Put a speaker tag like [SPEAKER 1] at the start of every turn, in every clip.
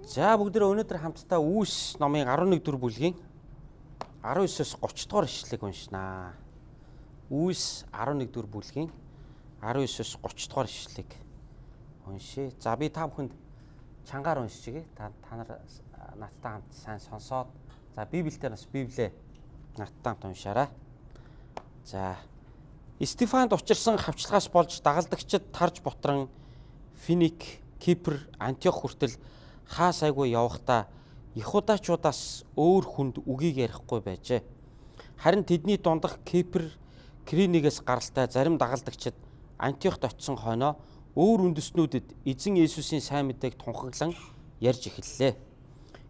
[SPEAKER 1] За бүгдээ өнөөдөр хамтдаа Үүс номын 11 дугаар бүлгийн 19-с 30 дугаар ишлэгийг уншнаа. Үүс 11 дугаар бүлгийн 19-с 30 дугаар ишлэгийг уншъя. За би та бүхэнд чангаар уншчихъя. Та нар надтай хамт сайн сонсоод за Библиэлд бас Библиэ надтай хамт уншаарай. За Стефанд учирсан хавчлагаас болж дагалдагчид тарж ботрон Финик, Кипр, Антиох хүртэл хаа сайгүй явахдаа Иудачуудаас өөр хүнд үгийг ярихгүй байжээ. Харин тэдний дундах Кипр, Кринигээс гаралтай зарим дагалдагчид Антиохт очисон хойноо өөр үндэстнүүдэд эзэн Есүсийн сайн мэдээг тунхаглан ярьж эхэллээ.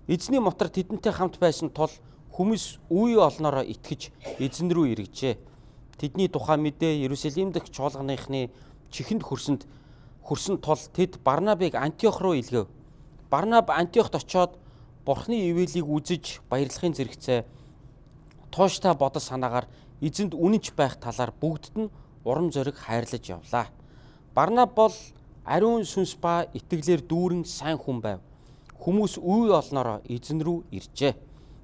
[SPEAKER 1] Эзний мотор тэдэнтэй хамт байсан тул хүмүүс үе олноороо итгэж эзэн рүү эргэжээ. Тэдний тухай мэдээ Иерусалим дахь чуулганыхны чихэнд хүрсэн тул тэд Барнабыг Антиох руу илгээв. Барнаб Антиохт очиод Бурхны ивэлийг үзэж баярлахын зэрэгцээ тууштай бодол санаагаар эзэнд үнэнч байх талаар бүгдд нь урам зориг хайрлаж явлаа. Барнаб бол ариун сүнс ба итгэлээр дүүрэн сайн хүн байв. Хүмүүс үе олноороо эзэн рүү иржээ.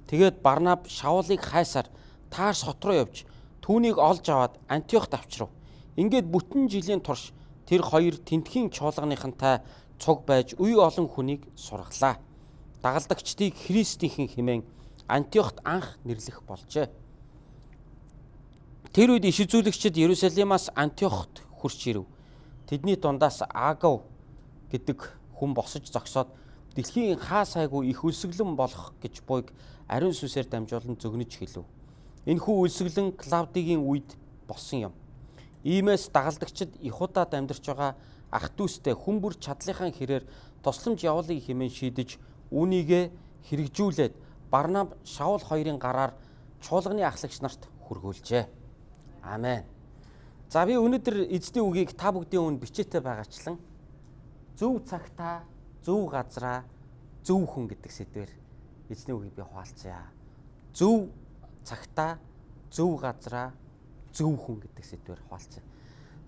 [SPEAKER 1] Тэгээд Барнаб Шаулыг хайсаар Тарс хот руу явж түүнийг олж аваад Антиохт авчрав. Ингээд бүтэн жилийн турш тэр хоёр тентхийн чуулганыхантай цуг байж үе олон хүнийг сургалаа. Дагалдагчдыг Христийнхэн хэмээн Антиохт анх нэрлэх болжээ. Тэр үед иш үзүүлэгчид Иерусалимаас Антиохт хурч ирэв. Тэдний дундаас Агав гэдэг хүн босож зогсоод дэлхийн хаа сайгүй их үлсгэлэн болох гэж буйг ариун сүнсээр дамжуулан зөгнөж хэлв. Энэхүү үлсгэлэн Клавдигийн үед болсон юм. Иймээс дагалдагчид Иудад амьдарч байгаа ах дүүстэй хүн бүр чадлынхаа хэрээр тусламж явуулъя хэмээн шийдэж үүнийгээ хэрэгжүүлээд Барнаб, Шаул хоёрын гараар чуулганы ахлагч нарт хүргүүлжээ. Амен. За би өнөөдөр эзний үгийг та бүгдийн өмнө бичээтэй байгаачлан зөв цагтаа, зөв газраа, зөв хүн гэдэг сэдвээр эзний үгийг би хуваалцъя. Зөв цагтаа, зөв газраа, зөв хүн гэдэг сэдвээр хуваалцъя.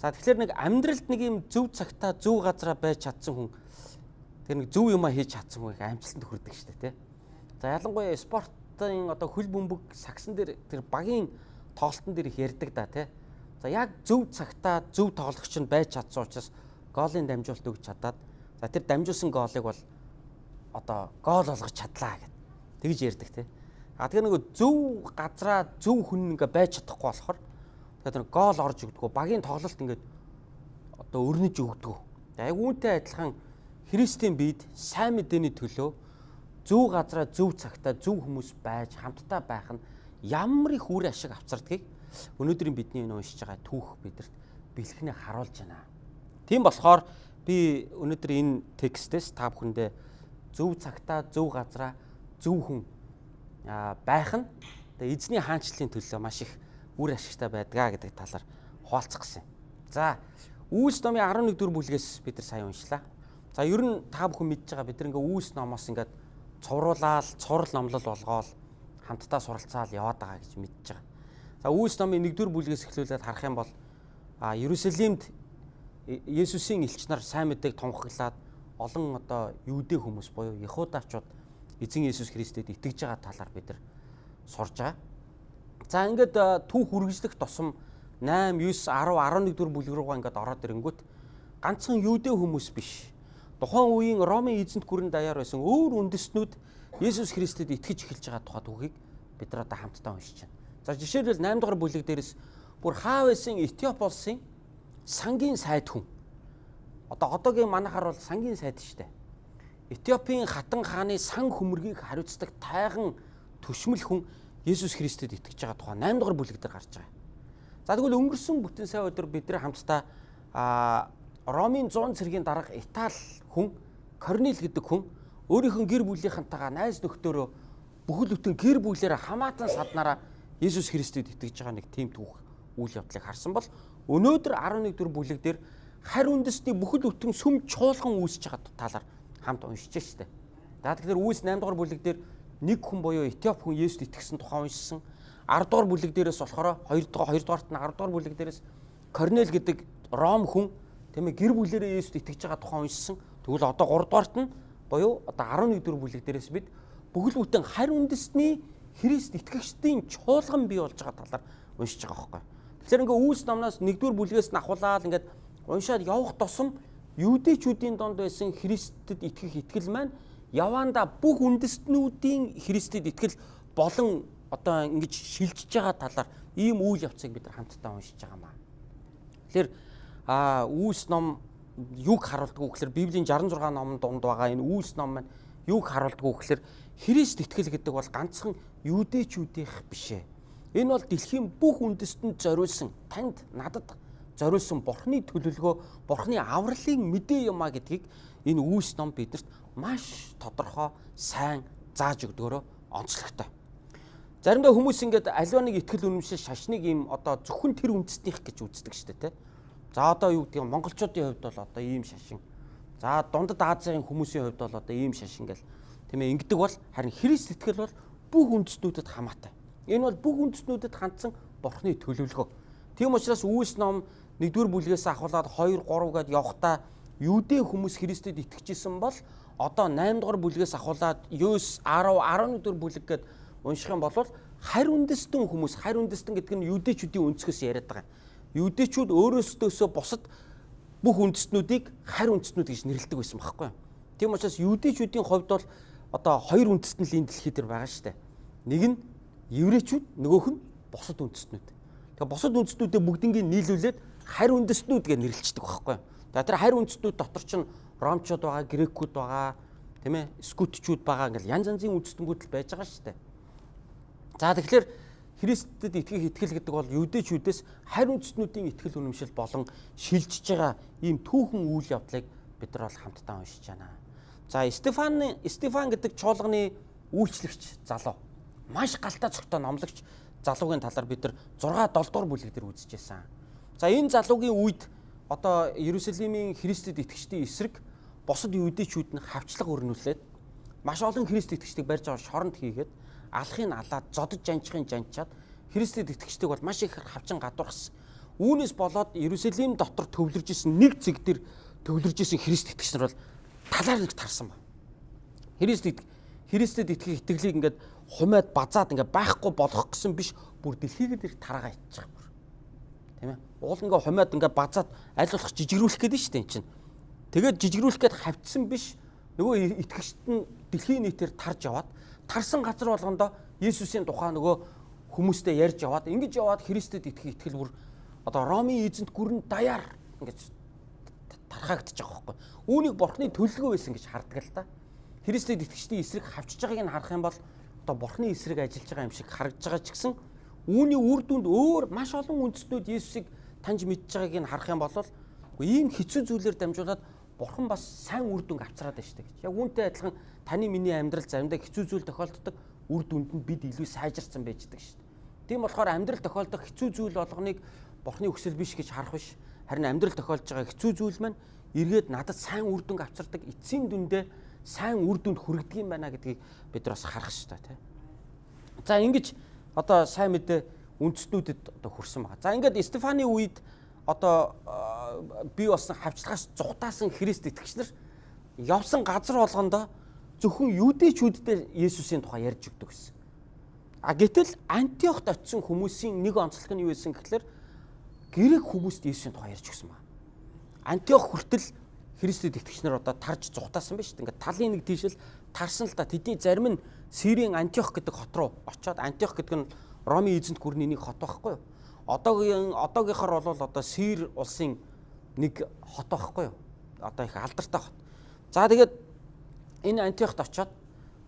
[SPEAKER 1] За тэгэхээр нэг амьдралд нэг юм зөв цагтаа, зөв газраа байж чадсан хүн тэр нэг зөв юмаа хийж чадсан хүн их амжилтанд хүрдэг шүү дээ, тий. За ялангуяа спортын одоо хөл бөмбөг сагсан дээр тэр багийн тоглолтын дээр их ярддаг да, тий. За яг зөв цагтаа зөв тоглогч нь байж чадсан учраас гоолын дамжуулалт өгч чадаад за тэр дамжуулсан гоолыг бол одоо гоол болгож чадлаа гэд тэгж ярддаг, тий. А тэгэхээр нэг зөв газраа зөв хүн ингээ байж чадахгүй болохоор тэгэхээр гоол орж өгдөггүй багийн тоглолт ингээд одоо өрнөж өгдөггүй. Яг үүнтэй адилхан Христийн биед сайн мэдээний төлөө зөв газраа зөв цагтаа зөв хүмүүс байж хамтдаа байх нь ямар их үр ашиг авчирдгийг өнөөдрийн бидний энэ уншиж байгаа түүх бидэрт бэлхнээ харуулж байна. Тийм болохоор би өнөөдөр энэ текстээс та бүхэндээ зөв цагтаа зөв газраа зөв хүн байх нь эзний хаанчлалын төлөө маш их үр ашигтай байдгаа гэдэг талаар хуваалцах гэсэн. За Үүс номын 11 дугаар бүлгээс бид нар сайн уншлаа. За ер нь та бүхэн мэдж байгаа бид нэг Үүс номоос ингээд цовруулаад, цорл номлол болгоол хамтдаа суралцаал яваад байгаа гэж мэдж байгаа. За Үүс номын 1 дугаар бүлгээс эхлүүлээд харах юм бол Иерусалимд Есүсийн элч нар сайн мэдээг тунхаглаад олон одоо юудэ хүмүүс буюу Иудачууд эзэн Есүс Христэд итгэж байгаа талаар бид нар сурж байгаа. За ингээд түүх үргэлжлэх тусам 8, 9, 10, 11 дугаар бүлэг рүүгээ ингээд ороод ирэнгүүт ганцхан юудэ хүмүүс биш. Тухайн үеийн Ромын эзэнт гүрэн даяар байсан өөр үндэстнүүд Есүс Христэд итгэж эхэлж байгаа тухай түүхийг бид нар одоо хамтдаа уншиж байна. За жишээлбэл 8 дугаар бүлэг дээрээс бүр хаа байсан Этиоп улсын сангийн сайд хүн. Одоогийн манайхаар бол сангийн сайд шүү дээ. Этиопийн хатан хааны сан хөмөргийг хариуцдаг тайган төшмөл хүн Есүс Христэд итгэж байгаа тухай 8 дугаар бүлэг дээр гарч байгаа. За тэгвэл өнгөрсөн бүтэн сая өдөр бид нар хамтдаа Ромын 100 цэргийн дарга Итали хүн Корнил гэдэг хүн өөрийнхөө гэр бүлийнхэнтэйгээ найз нөхдөөрөө бүхэл бүтэн гэр бүлээрээ хамаатан саднараа Есүс Христэд итгэж байгаа нэг тийм түүх үйл явдлыг харсан бол өнөөдөр 11 дугаар бүлэг дээр харь үндэстний бүхэл бүтэн сүм чуулган үүсэж байгаа талаар хамт уншиж штэ. За тэгэхээр Үүс 8 дугаар бүлэг дээр нэг хүн буюу Этиоп хүн Есүст итгэсэн тухай уншсан. 10 дугаар бүлэг дээрээс болохоор 2 дугаарт нь 10 дугаар бүлэг дээрээс Корнел гэдэг Ром хүн тийм ээ гэр бүлээрээ Есүст итгэж байгаа тухай уншсан. Тэгвэл одоо 3 дугаарт нь буюу одоо 11-р бүлэг дээрээс бид бүгд бүтэн харь үндэсний Христ итгэгчдийн чуулган бий болж байгаа талаар уншиж байгаа байхгүй. Тэгэхээр ингээ Үлс номноос 1-р бүлгээс нь ахуулаад ингээд уншаад явах тусам юудэчүүдийн донд байсан Христэд итгэх итгэл маань яваанда бүх үндэстнүүдийн Христэд итгэл болон одоо ингэж шилжиж байгаа талаар ийм үйл явцыг бид нар хамтдаа уншиж байгаа маа. Тэгэхээр Үлс ном юуг харуулдаг вэ гэхээр Библийн 66 номын дунд байгаа энэ Үлс ном маань юуг харуулдаг вэ гэхээр Христ итгэл гэдэг бол ганцхан юудэчүүдийнх биш ээ. Энэ бол дэлхийн бүх үндэстэнд зориулсан, танд надад зориулсан Бурхны төлөвлөгөө, Бурхны авралын мэдээ юм а гэдгийг энэ Үлс ном бидэрт маш тодорхой, сайн зааж өгдөгөөрөө онцлогтой. Заримдаа хүмүүс ингээд аливаа нэг итгэл үнэмшил шашныг ийм одоо зөвхөн тэр үндэстнийх гэж үздэг шүү дээ, тэ. За одоо юу гэдэг нь монголчуудын хувьд бол одоо ийм шашин. За дундад Азийн хүмүүсийн хувьд бол одоо ийм шашин гэл тийм ээ ингэдэг бол харин Христ итгэл бол бүх үндэстнүүдэд хамаатай. Энэ бол бүх үндэстнүүдэд хандсан Бурхны төлөвлөгөө. Тийм учраас Үлс ном 1-р бүлгээс ахуулаад 2, 3 гээд явхдаа Юудэ хүмүүс Христэд итгэжсэн бол одоо 8-р бүлгээс ахуулаад 9, 10, 11-р бүлэг гээд унших юм бол харь үндэстэн хүмүүс, харь үндэстэн гэдэг нь юудэчүүдийн өнцгөөс яриад байгаа. Юудэчүүд өөрөөсдөөсөө бусад бүх үндэстнүүдийг харь үндэстнүүд гэж нэрлэдэг байсан байхгүй юу? Тийм учраас юудэчүүдийн хувьд бол одоо 2 үндэстэн л энэ дэлхий дээр байгаа шүү дээ. Нэг нь еврейчүүд, нөгөөх нь бусад үндэстнүүд. Тэгээ бусад үндэстнүүдээ бүгднийг нийлүүлээд харь үндэстнүүд гэж нэрлэлцдэг байхгүй юу? Тэгээ тэр харь үндэстнүүд дотор чинь ромчууд байгаа, грекүүд байгаа, тийм ээ, скутчүүд байгаа ингээл янз янзын үндэстнүүд л байж байгаа шүү дээ. За тэгэхээр Христэд итгэх итгэл гэдэг бол юудэчүүдээс харь үндэстнүүдийн итгэл үнэмшил болон шилжиж байгаа ийм түүхэн үйл явдлыг бид нар бол хамтдаа уншиж байна. За Стефан гэдэг чуулганы үйлчлэгч залуу маш галтай цогтой номлогч залуугийн талаар бид нар 6-7 дугаар бүлэг дээр үзчихсэн. За энэ залуугийн үед одоо Иерусалимийн Христэд итгэгчдийн эсрэг бусад юудэчүүд нь хавчлага өрнүүлээд маш олон Христ итгэгчдийг барьж аваад шоронд хийгээд алахыг алаад зодож жанчхын жанчаад Христэд итгэгчдийг бол маш их хавчин гадуурхсан. Үүнээс болоод Иерусалим дотор төвлөрж исэн нэг зэг дээр төвлөрж исэн Христ итгэгч нар бол талаар нэг тарсан ба. Христэд итгэх итгэлийг ингээд хумаад базаад ингээд байхгүй болгох гэсэн биш, бүр дэлхийд ирэх тараагаа иччих бүр. Тийм ээ. Уул ингээд хумаад ингээд базаад аль болох жижигрүүлэх гээд нь шүү дээ эн чинь. Тэгээд жижигрүүлэх гээд хавцсан биш. Нөгөө итгэгчд нь дэлхийн нийтээр тарж яваад тарсан газар болгондоо Есүсийн тухай нөгөө хүмүүстэй ярьж яваад ингэж яваад Христэд итгэх итгэл бүр одоо Ромын эзэнт гүрэн даяар ингэж тархагдчих байгаа байхгүй. Үүнийг Бурхны төлөвлөгөө байсан гэж хардаг л та. Христэд итгэгчдийн эсрэг хавчж байгааг нь харах юм бол одоо Бурхны эсрэг ажиллаж байгаа юм шиг харагдж байгаа ч гэсэн үүний үр дүнд өөр маш олон үндэстнүүд Есүсийг таньж мэдж байгааг нь харах юм бол ийм хэцүү зүйлээр дамжуулаад Бурхан бас сайн үр дүнг авчраад байна шүү дээ гэж. Яг үүнтэй адилхан таны миний амьдрал заримдаа хэцүү зүйл тохиолддог, үр дүнд нь бид илүү сайжирсан байждаг шүү дээ. Тийм болохоор амьдрал тохиолдох хэцүү зүйл болгоныг Бурхны хүсэл биш гэж харах биш. Харин амьдрал тохиолж байгаа хэцүү зүйл маань эргээд надад сайн үр дүнг авчирдаг, эцсийн дүндээ сайн үр дүнд хүргэдэг юм байна гэдгийг бид нар бас харах шүү дээ. За ингэж одоо сайн мэдээ үндэстнүүдэд одоо хүрсэн байна. За ингээд Стефаны үед одоо бий болсон хавчлагаас зүхтаасан Христ итгэгч нар явсан газар болгондоо зөвхөн юудэчүүдтэй Есүсийн тухай ярьж өгдөг гэсэн. Гэтэл Антиохт очисон хүмүүсийн нэг онцлог нь юу байсан гэхээр грек хүмүүст Есүсийн тухай ярьж өгсөн байна. Антиох хүртэл Христэд итгэгч нар одоо тарж зүхтаасан байна шүү дээ. Ингээд талын нэг тийшэл тарсан л да. Тэдний зарим нь Сирийн Антиох гэдэг хот руу очиод, Антиох гэдэг нь Ромын эзэнт гүрний нэг хот байхгүй юу? Одоогийнхоор бол одоо Сир улсын нэг хот байхгүй юу? Одоо их алдартай хот. За тэгээд энэ Антиохт очиод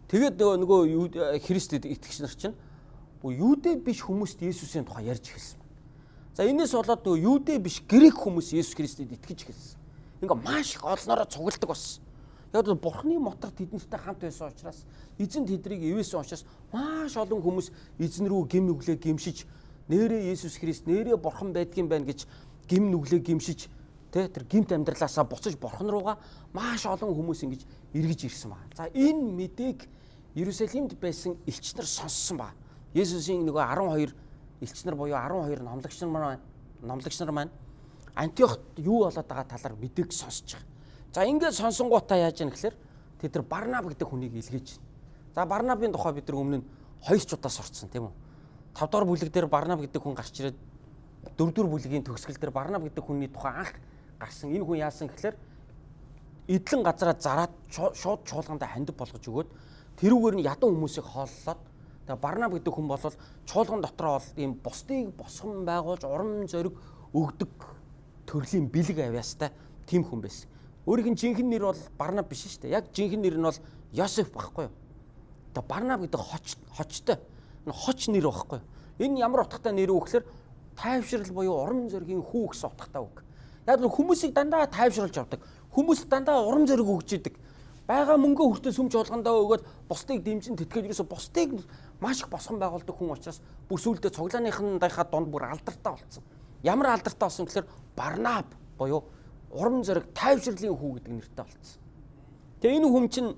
[SPEAKER 1] тэгээд нөгөө Христэд итгэгч нар чинь юудэ биш хүмүүст Есүсийн тухай ярьж эхэлсэн байна. За энэс болоод нөгөө юудэ биш грек хүмүүс Есүс Христэд итгэж эхэлсэн. Ингээ маш их олноороо цугладаг болсон. Яг л Бурхны мотор тэднэртэй хамт байсан учраас эзэн тэдрийг ивээсэн учраас маш олон хүмүүс эзэн рүү гим нүглээ гимшиж нэрээ Есүс Христ нэрээ Бурхан байдгийн байна гэж гим нүглээ гимшиж тэр гимт амьдралаасаа буцаж Бурхан руугаа маш олон хүмүүс ингэж эргэж ирсэн байна. За энэ мэдээг Иерусалимд байсан элч нар сонссон байна. Есүсийн нөгөө 12 элч нар буюу 12 номлогч нар маань Антиохт юу болоод байгаа талаар мэдээг сонсож байгаа. За ингээд сонсонгуудаа яаж яах гэхээр тэд нар Барнаб гэдэг хүнийг илгээж байна. За Барнабын тухай бид нар өмнө нь 2 удаа сурцсан тийм үү? 5 дугаар бүлэг дээр Барнаб гэдэг хүн гарч ирээд 4 дугаар бүлгийн төгсгөл дээр Барнаб гэдэг хүний тухай анх гарсан. Энэ хүн яасан гэхээр эдлэн газараа зараад шууд чуулгандаа хандив болгож өгөөд тэрүүгээр нь ядуу хүмүүсийг хооллоод тэгээ Барнаб гэдэг хүн бол чуулган дотроо бол ийм бусдыг босгон байгуулж урам зориг өгдөг төрлийн бэлэг авьяастай тийм хүн байсан. Өөрийнх нь жинхэнэ нэр бол Барнаб биш шүү дээ. Яг жинхэнэ нэр нь бол Йосеф байхгүй юу? Тэгээ Барнаб гэдэг хочтой хоч нэр байхгүй юу? Энэ ямар утгатай нэр вэ гэхээр тайвшрал буюу урам зоригийн хүү гэсэн утгатай үг. Яг л хүмүүсийг дандаа тайвшруулж авдаг. Хүмүүс дандаа урам зориг өгч идэг. Бага мөнгө хүртэл сүм чуулгандаа өгөөд бусдыг дэмжин тэтгэж ерөөсө бусдыг маш их босгон байгуулдаг хүн учраас бүр сүүлдээ цуглааныхаа донд бүр алдартай болсон. Ямар алдартай болсон гэхээр Барнаб буюу урам зориг тайвшрлын хүү гэдэг нэртэй болсон. Тэгээ энэ хүн чинь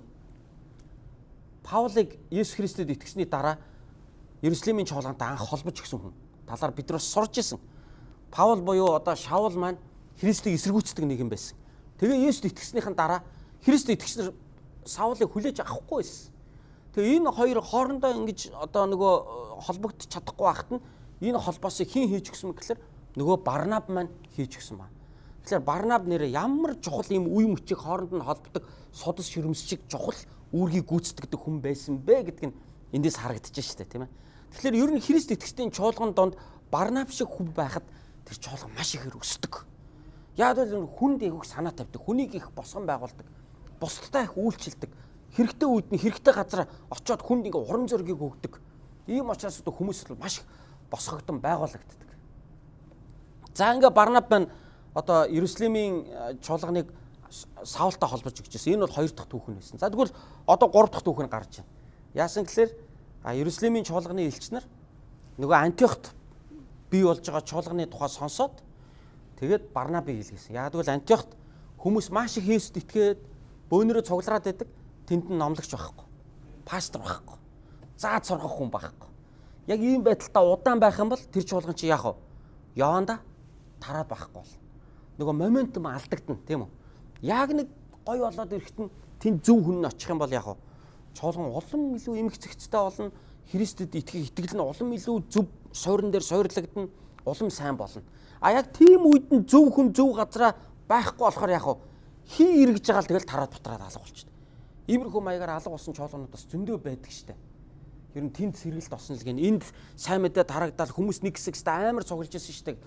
[SPEAKER 1] Паулыг Есүс Христэд итгэсний дараа Иерусалимийн чуулгантай анх холбож өгсөн хүн. Талаар бид нар сурч ирсэн. Паул буюу одоо Шаул маань Христийг эсэргүүцдэг нэгэн байсан. Тэгээ Есүст итгэснийхэн дараа Христ итгэгчнэр Саулыг хүлээж авахгүй байсан. Тэгээ энэ хоёр хоорондоо ингэж одоо нөгөө холбогдож чадахгүй байхад нь энэ холбоосыг хэн хийж өгсөн бэ гэхээр нөгөө Барнаб маань хийж өгсөн байна. Тэгэхээр Барнаб нэрээ ямар чухал ийм үе мөчийг хооронд нь холбодог судас ширмсчиг чухал үүргийг гүйцэтгэдэг хүн байсан бэ гэдг нь эндээс харагдаж штэ тийм ээ. Тэгэхээр ер нь Христ итгэгчдийн чуулган донд Барнаб шиг хүн байхад тэр чуулган маш ихээр өсдөг. Яг л хүнд их санаа тавьдаг, хүнийг их босгон байгуулдаг, бусдтай их үйлчилдэг, хэрэгтэй үед нь хэрэгтэй газар очиод хүнд ингээ урам зоригийг өгдөг. Ийм учраас хүмүүс л маш босгогдсон байгуулагддаг. За ингээ Барнаб маань одоо Иерусалимийн чуулганыг Саултай холбож өгчээсэн. Энэ бол 2 дахь түүхэн байсан. За тэгвэл одоо 3 дахь түүхэн гарч байна. Яасан гэхээр Иерусалимийн чуулганы элч нар нөгөө Антиохт бий болж байгаа чуулганы тухай сонсоод тэгээд Барнабыг илгээсэн. Яг тэгвэл Антиохт хүмүүс маш их Есүст итгээд бөөнөрөө цуглараад байдаг. Тэнд нь номлогч байхгүй. Пастор байхгүй. Зааж сургах хүн байхгүй. Яг ийм байдалтай удаан байх юм бол тэр чуулган чи яах вэ? Яванда тараад байхгүй бол. Нөгөө моментум алдагдана, тийм үү? Яг нэг гой болоод ирэхэд нь тэнд зөв хүн нь очих юм бол яах вэ? Чуулган улам илүү эмгцэгцтэй болно. Христэд итгэл нь улам илүү зөв суурин дээр суйрлагдана, улам сайн болно. А яг тийм үед нь зөв хүн зөв газараа байхгүй болохоор яах вэ? Хий эргэж байгаа л тэгэл тараад бутраад алга болчихно. Иймэрхүү маягаар алга болсон чуулгануудаас зөндөө байдаг штэ. Ер нь тэнд сэргэлт осно л гэн энд сайн мэдээ тарагдаад хүмүүс нэг хэсэгтээ амар цуглаж ирсэн штэ.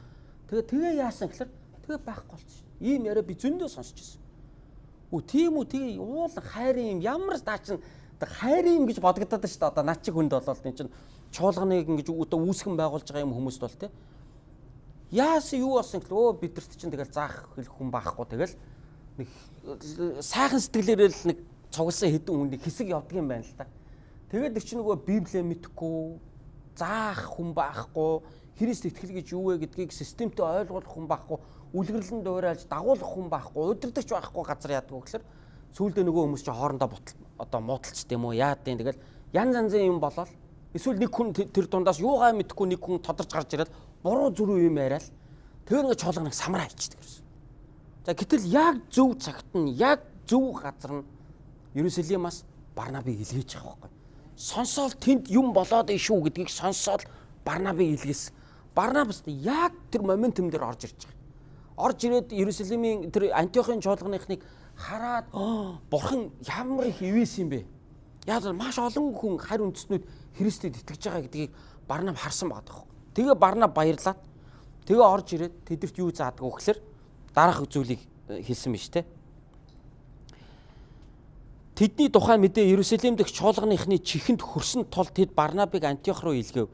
[SPEAKER 1] Тэгээ яасан гэхээр тэгээ байхгүй болчихно. Ийм яриа би зөндөө сонсч ирсэн. Тийм үү тэгээ уул хайрын юм ямар даачин хайрын юм гэж бодогдоод штэ. Одоо над чиг хүнд болол энэ чинь чуулганыг ингэж үүсгэн байгуулж байгаа юм хүмүүст бол тий. Яасан юу болсон гэвэл бидэрт чинь тэгэл заах хүн байхгүй тэгэл нэг сайхан сэтгэлээрээ л нэг цугласан хэдэн хүнийг хэсэг явдаг юм байна л та. Тэгээд их ч нөгөө Библийг мэдэхгүй, заах хүн байхгүй, Христ итгэл гэж юу вэ гэдгийг системтэй ойлгох хүн байхгүй, үлгэрлэн дуурайлж дагуулах хүн байхгүй, удирдахч байхгүй газар яадаг вэ гэхээр сүүлдээ нөгөө хүмүүс чинь хоорондоо одоо муудалцд юм уу яад тийм тэгэл янз янзын юм болол эсвэл нэг хүн тэр дундаас юугаа мэдэхгүй нэг хүн тодорч гарч ирээд буруу зүрүү юм яриад тэр нэг чуулганыг самраа хийчихдэг гэсэн. За гэтэл яг зөв цагт нь яг зөв газар нь Иерусалимаас Барнабыг илгээж байгаа байхгүй. Сонсоод тэнд юм болоод ишүү гэдгийг сонсоод Барнабыг илгээсэн. Барнабас яг тэр моментум дээр орж ирж байгаа. Орж ирээд Иерусалимийн тэр Антиохын чуулганыхныг хараад бурхан ямар их ивээс юм бэ? Яг л маш олон хүн харь үндэстнүүд Христэд итгэж байгаа гэдгийг Барнаб харсан байгаа. Тэгээ Барнаб баярлаад тэгээ орж ирээд тэдэрт юу заадаг вэ гэхээр дараах зүйлийг хэлсэн биз дээ. Тэдний тухайн мэдээ Иерусалим дэх чуулганыхны чихэнд хүрсэн тул тэд Барнабыг Антиох руу илгээв.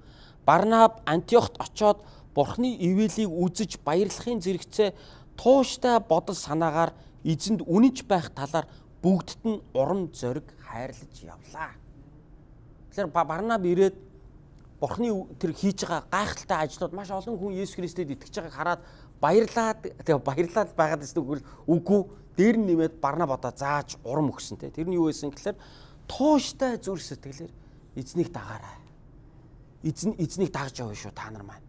[SPEAKER 1] Барнаб Антиохт очоод Бурхны ивэлийг үзэж баярлахын зэрэгцээ тууштай бодол санаагаар эзэнд үнэнч байх талаар бүгдд нь урам зориг хайрлаж явлаа. Тэгэхээр Барнаб ирээд Бурхны тэр хийж байгаа гайхалтай ажлууд маш олон хүн Есүс Христэд итгэж байгааг хараад баярлаад байгаад эсвэл үгүй дээр нь нэмээд Барнаб одоо зааж урам өгсөн те. Тэр нь юу байсан гэхээр тууштай зүрх сэтгэлээр эзнийг дагаарай. Эзнийг дагж явна шүү та нар маань.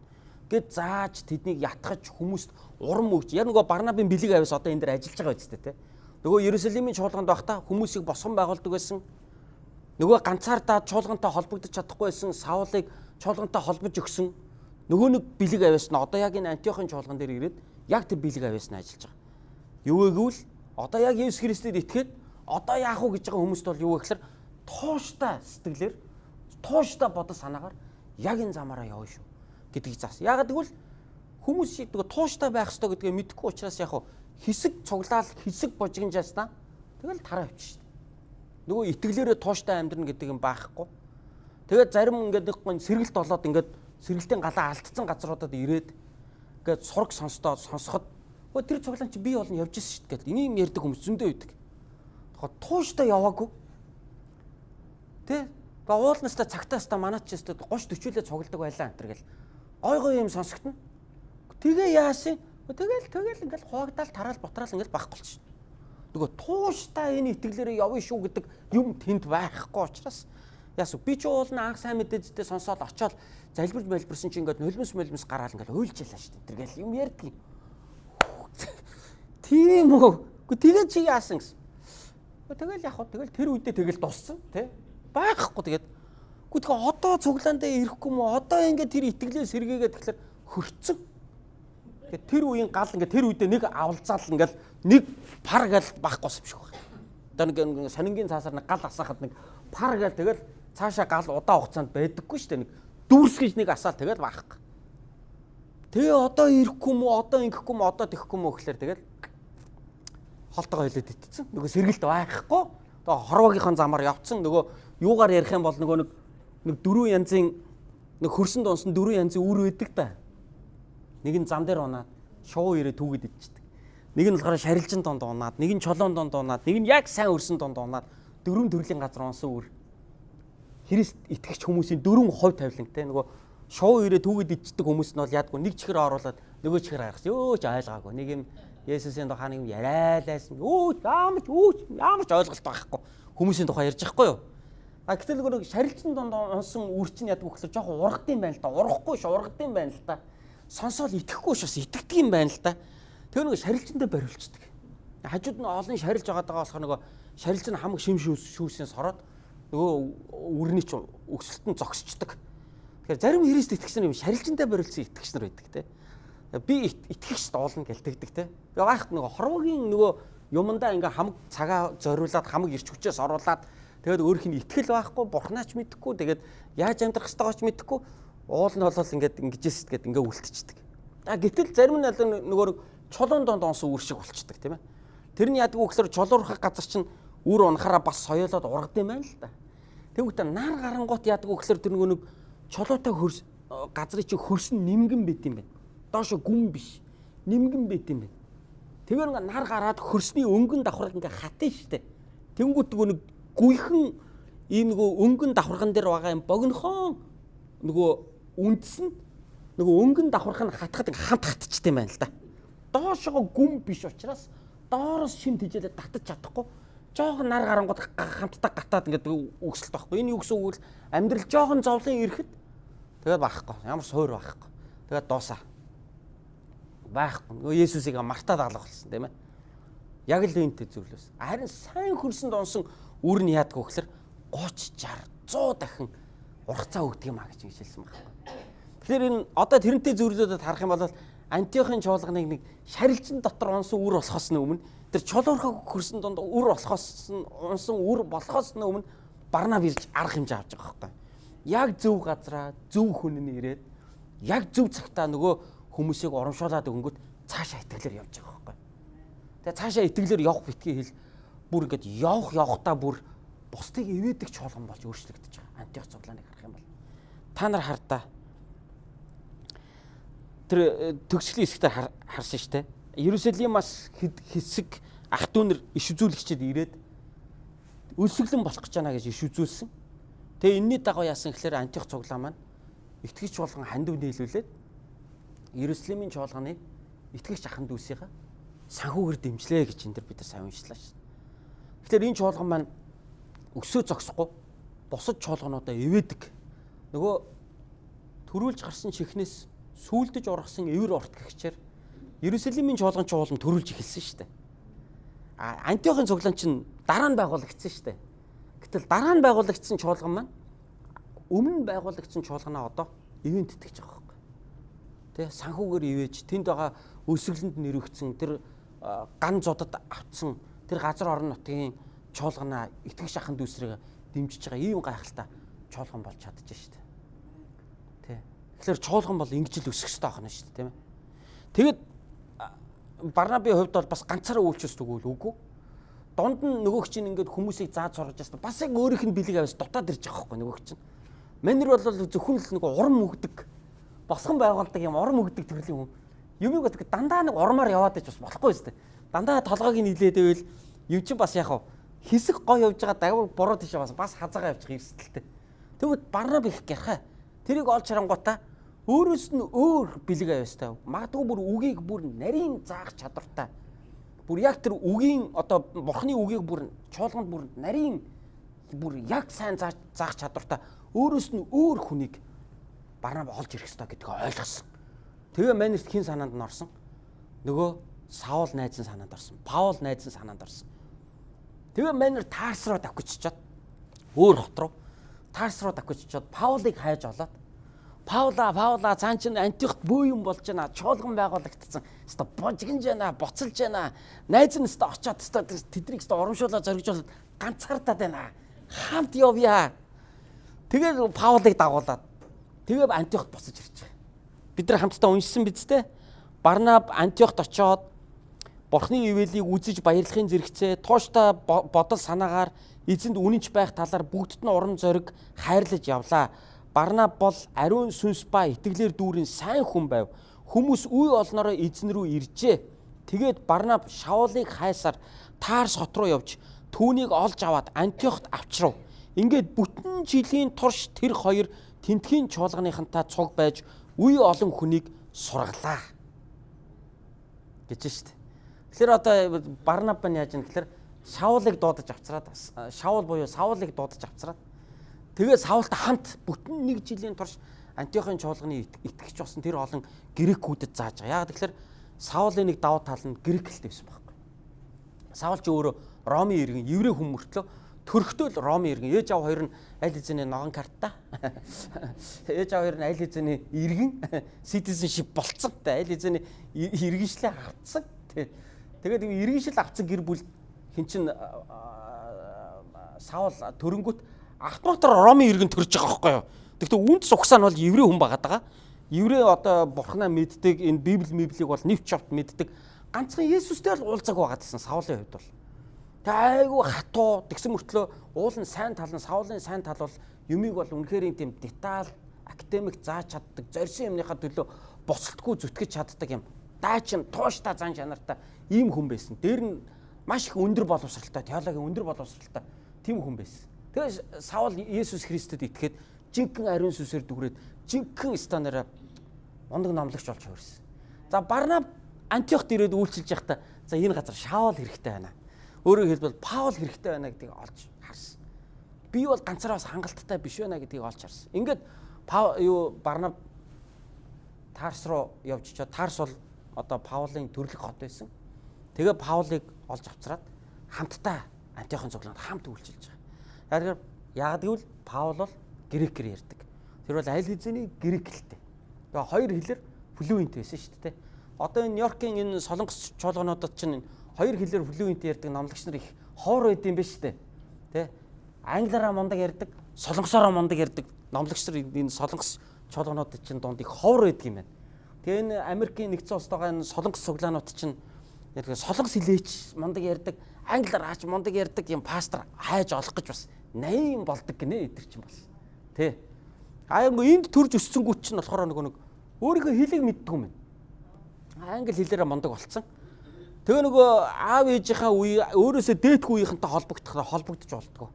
[SPEAKER 1] Гэт зааж тэднийг ятгах хүмүүст урам өгч. Яг нөгөө Барнабын бэлэг авьяас одоо энэ дээр ажиллаж байгаа үстэй те. Нөгөө Иерусалимийн чуулганд байхдаа хүмүүсийг босгон байгуулдаг байсан. Нөгөө ганцаардаа чуулгантай холбогдож чадахгүй байсан Саулыг чуулгантай холбож өгсөн. Нөгөө нэг бэлэг авьяас нь одоо яг энэ Антиохын чуулган дээр ирээд яг тэр бэлэг авьяас нь ажиллаж байгаа. Юу гэвэл одоо яг Есүс Христэд итгээд одоо яах вэ гэж байгаа хүмүүст бол юу гэхээр тууштай сэтгэлээр, тууштай бодол санаагаар яг энэ замаараа явна шүү гэдгийг заасан. Яагаад гэвэл хүмүүс нөгөө тууштай байх ёстой гэдгээ мэдэхгүй учраас яг хэсэг цуглаал, хэсэг бужигнжааснаа тэгэл тараа авчих шүү дээ. Нөгөө итгэлээрээ тууштай амьдрна гэдэг юм байхгүй. Тэгээд зарим ингээд нэг гон сэргэлт болоод ингээд сэргэлтийн галаа алдсан газруудад ирээд ингээд сураг сонсоход тэр цуглаан чи би болно явж ирсэн шүү дээ гэдэг. Энийг ярьдаг хүмүүс зөндөө үйдэг. Тэгэхээр тууштай яваагүй. Тэ? Уулнастай цагтаастаа манайч ч өстө 30 40-лээ цугладаг байлаа энэ гэл. Гой юм сонсогдно. Тэгээ яасан? Тэгэл ингээл хуваагдал тараал бутраал ингээл байхгүй болчих. Нөгөө тууштай энэ итгэлээрээ явна шүү гэдэг юм тэнд байхгүй учраас яасан би ч уулна анх сайн мэдээдтэй сонсоод очоод залбирсан чинь ингээд нулимс гараал ингээл уйлжээлаа шүү дээ. Тэргээл юм ярьдгийг. Тийм үү? Тэгээ чи яасан гэсэн. Тэгэл тэгэл тэр үедээ тэгэл дууссан тий. Байхгүй тэгээд. Тэгээ одоо цуглаандаа ирэхгүй мө одоо ингээд тэр итгэлээ сэргээгээд тэгэхээр хөрцөн. Тэр үеийн гал ингээд тэр үедээ нэг авалцаал ингээд нэг пар гал бахгүйсэн юм шиг байна. Одоо нэг сонингийн цаасаар нэг гал асаахад нэг пар гал тэгэл цаашаа гал удаан хугацаанд байдаггүй шүү дээ. Нэг дүүрс гэж нэг асаал тэгэл баах. Тэгээ одоо ирэхгүй мө одоо ингэхгүй мө одоо тэхгүй мө гэхлээр тэгэл холтойгоо хэлээд итцэн. Нөгөө сэргэлт байхгүй. Одоо хорвогийнхын замаар явцсан нөгөө юугаар ярих юм бол нөгөө нэг дөрвөн янзын нэг хөрсөн донсон дөрвөн янзын үр өгдөг та. Нэг нь зам дээр унаад шуу ирээ түүгээд идчихдэг. Нэг нь болохоор шарилжин донд унаад, нэг нь чолоон донд унаад, нэг нь яг сайн өрсөн донд унаад дөрвөн төрлийн газар унсан үр. Христ итгэгч хүмүүсийн дөрвөн хувь тавилантай нөгөө шуу ирээ түүгээд идчихдэг хүмүүс нь бол яадгүй нэг чихэр оруулаад нөгөө чихэр гаргасан. Өөч ойлгаагүй. Нэг юм Есүсийн тухай нэг юм яриалаасан. Ямар ч ойлголт байхгүй. Хүмүүсийн тухай ярьж байхгүй юу? Гэтэл нөгөө шарилжин донд унсан үр чинь яадгүй гэхэлэр жоохон ургадсан байна л да. Ургахгүй ш, ургадсан байна л да. Сонсоол итгэхгүй ш, бас итгэдэг юм байна л да. Тэр нөгөө шарилжиндээ бариулцдаг. Хажууд нь олон шарилж байгаа болохоор нөгөө шарилж нь хамаг шим шүүсээс ороод нөгөө үрний ч өксөлтөнд зогсчдаг. Тэгэхээр зарим Христ итгэгч нар юм шарилжиндээ бариулсан итгэгч нар байдаг те. Би итгэгчд уулна гэлдэгдэг те. Би гайхах нөгөө хорвогийн нөгөө юмдаа ингээ хамаг цагаа зориулаад хамаг ирч хүчээс оруулаад тэгээд өөрийнх нь итгэл байхгүй, бурхнаач мэдэхгүй, тэгээд яаж амьдрах ёстойгооч мэдэхгүй уул нь болол ингээд ингэжээс гэд ингээ үлдчихдэг. Гэтэл зарим нь нөгөө чулуун донд онсон үр шиг болчдөг тийм ээ. Тэрний ядгүй гэхэлэр чулуурхах газар чинь үр унахаараа бас соёолоод ургад юм байна л да. Тэгвэл нар гарангуут ядгүй гэхэлэр тэр нөгөө нэг чулуутай газрын чинь хөрсөн нимгэн бит юм байна. Доошо гүн биш. Нимгэн бит юм байна. Тэгээ нэг нар гараад хөрсний өнгөн давхарга ингээ хатна штэ. Тэнгүүт нэг гүйхэн ийм нөгөө өнгөн давхарган дээр байгаа юм богинохон нөгөө үндсэн нөгөө өнгөн давхарх нь хатахад хамт хатчихдээ байна л да. Доошоо гүн биш учраас доороос шим тижээлээ татаж чадахгүй. Жоохон нар гарангууд хамтдаа гатаад ингээд өгсөлт байхгүй. Энэ юу гэсэн үг вэ? Амьдрал жоохон зовлон ирэхэд тэгээд баахгүй. Ямар суур баахгүй. Тэгээд дуусаа. Байхгүй. Нөгөө Есүсийг мартаад алга болсон тийм ээ. Яг л үүнтэй зөвлөс. Харин сайн хөрсөнд онсон үр нь яадгүй гэхэлэр 30, 60, 100 дахин ургацаа өгдөг юм а гэж хэлсэн байхгүй. Тэгэхээр энэ одоо тэрнтэй зөвлөдөд харах юм бол Антиохын чуулганыг нэг шарилжин дотор онсон үр болохоос нь өмнө тэр чулуурхаг хөрсөн донд үр болохоос унсан үр болохоос нь өмнө Барнаб ирж арга хэмжээ авч байгаа байхгүй. Яг зөв газараа зөв хүн нь ирээд яг зөв цагтаа нөгөө хүмүүсийг урамшуулад өгөнгөт цаашаа итгэлээр явж байгаа байхгүй. Тэгээ цаашаа итгэлээр явах битгий хэл бүр ингэж явахтаа бүр бусдыг ивэдэг чуулган болж өөрчлөгдөж байгаа. Антиох цуглааныг харах юм бол та нар хардаа тэр төгсгөлийн хэсэгтээ харсан шүү дээ. Иерусалимаас хэсэг ах дүүнэр иш үзүүлэгчид ирээд өлсгөлэн болох гэж байна гэж иш үзүүлсэн. Тэгээ энэний дагуу яасан гэхээр Антиох цуглаан маань итгэгч болгон хандив нийлүүлээд Иерусалимийн чуулганыг итгэгч ахын дүүсийнхаа санхүүгээр дэмжлээ гэж энэ дэр бид нар сайн уншлаа шүү. Тэгэхээр энэ чуулган маань өсөө зогсохгүй бусад чуулгануудаа ивэдэг. Нөгөө төрүүлж гарсан чихнээс сүулдэж ургасан эвэр урт гэгчээр Иерусалимийн чуулган ч уулан төрүүлж эхэлсэн шүү дээ. Антиохын цуглаан чинь дараа нь байгуулагдсан шүү дээ. Гэтэл дараа нь байгуулагдсан чуулган маань өмнө нь байгуулагдсан чуулганаа одоо ивент итгэж байгаа байхгүй. Тэ санхүүгээр ивэж тэнд байгаа өсөглөнд нэрвэгцэн тэр ган зодод авцсан тэр газар орон нутгийн чуулганаа итгэж ахын дүүсрийг дэмжиж байгаа ийм гайхалтай чуулган болж чадчих шүү дээ. Тэ. Тэгэхээр чуулган бол ингэж л өсөх хэрэгтэй байна шүү дээ, тийм ээ. Тэгэд Барнабын хувьд бол бас ганцаараа үйлчлэх тэгвэл үгүй. Донд нь нөгөөх чинь ингээд хүмүүсийг зааж сургаж ястаа бас яг өөрийнх нь бэлэг аваас дотоод ирж байгаа байхгүй нөгөөх чинь. Манер бол зөвхөн л нэг урам өгдөг босгон байгуулдаг юм урам өгдөг төрлийн хүн. Юмыг бол дандаа нэг урмаар яваад иж бас болохгүй шүү дээ. Дандаа толгойг нь хилээд байвал юм чинь бас яг хэсэг гой явж байгаа дагвар бороо тийш бас хазаагаа явчих эрсдэлтэй. Тэгвэл Барнаб их гярхаа. Тэрийг олж харангуйтаа өөрөөс нь өөр бэлэг авьяастай. Магадгүй бүр үгийг бүр нарийн заах чадвартай. Бүр яг тэр үгийн одоо бурхны үгийг бүр чуулганд бүр нарийн бүр яг сайн заах чадвартай. Өөрөөс нь өөр хүнийг Барнаб олж ирэх ёстой гэдгийг ойлгосон. Тэгээ манерт хин санаанд нь орсон. Нөгөө Саул найзын санаанд орсон. Паул найзын санаанд орсон. Тэгээ манер Тарс руу давхиччаад өөр хот руу Тарс руу давхиччаад Паулыг хайж олоод Паула цаан чинь Антиохт бөө юм болж байна. Чуулган байгуулагдсан. Хэвээ божигнж байна, боцолж байна. Найз нь хэвээ очоод хэвээ тэднийг хэвээ урамшуулаад зоригжуулаад ганцгаартаад байна. Хамт явъя. Тэгээд Паулыг дагуулад тэгээд Антиохт буцаж ирж байгаа. Бид нар хамтдаа уншсан биз дээ. Барнаб Антиохт очоод Бурхны ивэлийг үзэж баярлахын зэрэгцээ тууштай бодол санаагаар эзэнд үнэнч байх талаар бүгдд нь урам зориг хайрлаж явлаа. Барнаб бол ариун сүнс ба итгэлээр дүүрэн сайн хүн байв. Хүмүүс үе олноороо эзэн рүү иржээ. Тэгээд Барнаб Шаулыг хайсаар Тарс хот руу явж түүнийг олж аваад Антиохт авчрав. Ингээд бүтэн жилийн турш тэр хоёр тентхийн чуулганыхантай цуг байж үе олон хүнийг сургалаа гэж шүү дээ. Тэгэхээр одоо Барнаб нь яаж юм гэхээр Шаулыг дуудаж авчраад Шаул буюу Саулыг дуудаж авчраад тэгээд Саултай хамт бүтэн 1 жилийн турш Антиохын чуулганы итгэгч болсон тэр олон грекүүдэд зааж байгаа. Яг тэгэхээр Саулын нэг давуу тал нь грек хэлтэй байсан байхгүй. Саул ч өөрөө Ромын иргэн, еврей хүн мөртлөө төрхтөө л Ромын иргэн. Ээж аав хоёр нь аль хэзээний ногоон картаа. Ээж аав хоёр нь аль хэзээний иргэн, citizenship болцсон. Аль хэзээний иргэншлээ авцсан. Тэгээд иргэншил авцсан гэр бүл хин чин Саул төрөнгөт автоматар Ромын иргэн төрж байгаа байхгүй юу. Гэхдээ үндэс угсаа нь бол еврей хүн байгаад байгаа. Еврей одоо бурхнаа мэддэг, энэ библийг бол нэвч чавт мэддэг. Ганцхан Есүстэй л уулзаг байгаад гэсэн Саулын хувьд бол. Тэгээ айгүй хатуу тэгсэн мөртлөө уул нь сайн тал нь Саулын сайн тал бол юмыг бол үнэхээр тийм деталь академик зааж чаддаг, зорьсон юмныхаа төлөө боцолтгүй зүтгэж чаддаг юм. Даачин тууштай зан чанартай ийм хүн байсан. Дээр нь маш их өндөр боловсралтай, теологийн өндөр боловсралтай тийм хүн байсан. Тэгээ Саул Есүс Христэд итгээд жинхэнэ ариун сүнсээр дүгрээд жинхэнэ стандараа мундаг номлогч болж хувирсан. За Барнаб Антиохт ирээд үйлчилж байхдаа за энэ газар Шаул хэрэгтэй байна. Өөрөөр хэлбэл Паул хэрэгтэй байна гэдгийг олж харсан. Би бол ганцаараа бас хангалттай биш байна гэдгийг олж харсан. Ингээд Барнаб Тарс руу явж чад. Тарс бол одоо Паулын төрлөх хот байсан. Тэгээ Паулыг олж авцраад хамтдаа Антиохын цуглаанд хамт үйлчилж байгаа. Яг гэвэл Паул бол грекээр ярьдаг. Тэр бол аль хэзээний грек хэлтэй. Тэгээ хоёр хэлээр флюент байсан шүү дээ. Одоо энэ Нью-Йоркийн энэ солонгос чуулгануудад чинь хоёр хэлээр флюент ярьдаг номлогч нар их ховор байд юм ба шүү дээ. Тэ? Англиараа мундаг ярьдаг, солонгосоор мундаг ярьдаг номлогч нар энэ солонгос чуулгануудад чинь дунд их ховор байд юм байна. Тэгээ энэ Америкийн нэгдсэн улсад байгаа энэ солонгос цуглаанууд чинь яг солонгос хэлээч мундаг ярьдаг, англиар аач мундаг ярьдаг юм пастор хайж олох гэж бас 80 болдог гинэ эдэр чинь бас. Тэ? Энд төрж өссөнгүүт чинь болохоор нэг өөрийнхөө хэлийг мэддэг юм байна. Англи хэлээрээ мундаг болцсон. Тэгээ нөгөө аав ээжийнхаа үе өөрөөсөө дээдгүй үеийнхэнтэй холбогдож болдгоо.